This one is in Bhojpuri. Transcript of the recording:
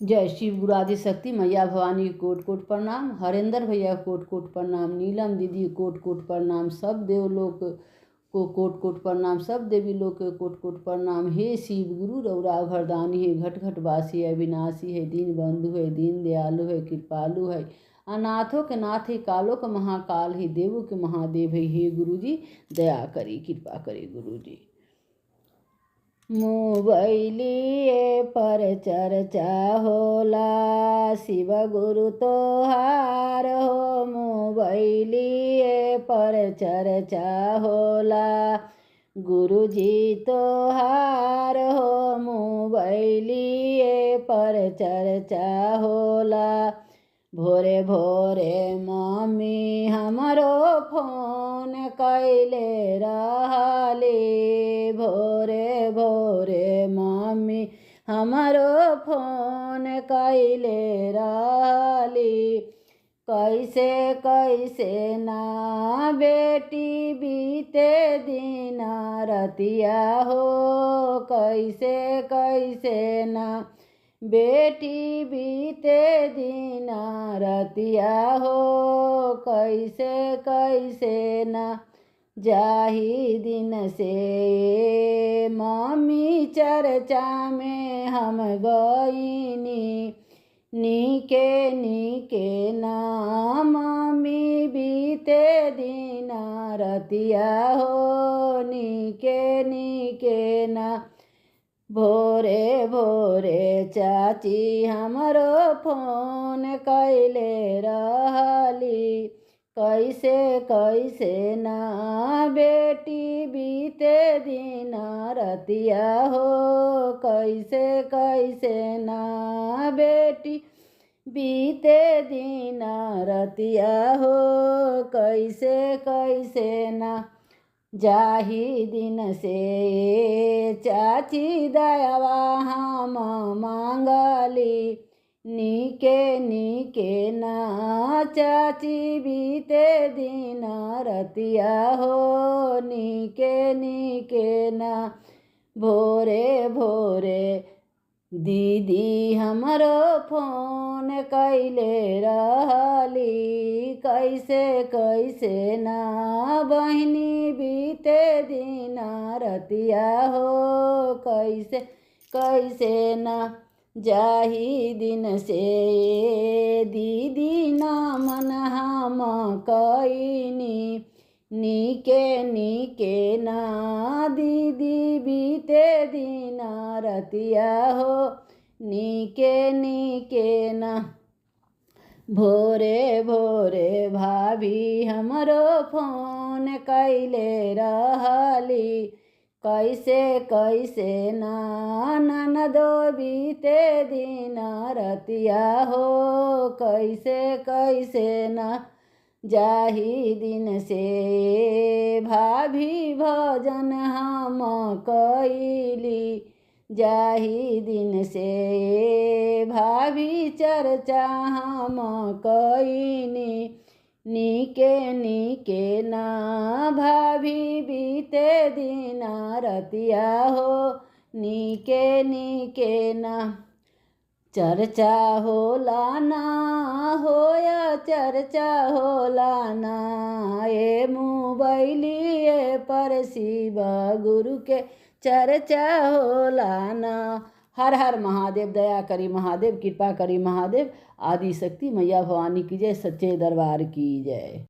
जय शिव गुरु आदि शक्ति मैया भवानी कोट कोट प्रणाम। हरेंद्र भैया कोट कोट प्रणाम। नीलम दीदी कोट कोट प्रणाम। सब देवलोक को कोट कोट प्रणाम। सब देवी लोग के कोट कोट प्रणाम। हे शिव गुरु रौरा घरदानी है, घट घट वासी है, अविनाशी है, दीन बंधु है, दीन दयालु है, कृपालु है, अनाथों के नाथ है, कालों का महाकाल है, देवों के महादेव है। हे गुरु जी दया करी, कृपा करी गुरु जी। मोबाइलिए पर चर्चा होला, शिव गुरु तोहार हो। मोबाइलिए पर चर्चा होला, गुरु जी तोहार हो। मोबाइलिए पर चर्चा होला, भोरे भोरे मम्मी हमरो फोन कैले रहली। भोरे भोरे मम्मी हमरो फोन कैले रहली। कैसे कैसे ना बेटी बीते दिन रतिया हो। कैसे कैसे ना बेटी बीते दिन रतिया हो। कैसे कैसे ना जाही दिन से मम्मी चर्चा में हम गईनी। नीके नीके ना मम्मी बीते दिन रतिया हो। नीके नीके ना भोरे भोरे चाची हमरो फोन कैले रहली। कैसे कैसे ना बेटी बीते दिन रतिया हो। कैसे कैसे ना बेटी बीते दिन रतिया हो। कैसे कैसे ना जाही दिन से चाची दयावा हम मांगली। नीके नीके ना चाची बीते दिन रतिया हो। नीके नीके ना भोरे भोरे दीदी हमरो फोन कैले रहली। कैसे कैसे ना बहनी बीते दिन रतिया हो। कैसे कैसे ना जाही दिन से दीदी ना मन हम कैनी। नीके नीके ना दीदी बीते दिन रतिया हो। नीके नीके ना भोरे भोरे भाभी हमरो फोन कैले रहली। कैसे कैसे ना ननदो बीते दिन रतिया हो। कैसे कैसे ना जाही दिन से भाभी भजन हम कैली। जाही दिन से भाभी चर्चा हम कैनी। नीके नीके ना भाभी बीते दिन रतिया हो। नीके नीके ना चर्चा होला ना होया चर्चा होला ना। ए मोबाइलिए पर शिव गुरु के चर्चा होला ना। हर हर महादेव। दया करी महादेव, कृपा करी महादेव। आदि शक्ति मैया भवानी की जय, सच्चे दरबार की जय।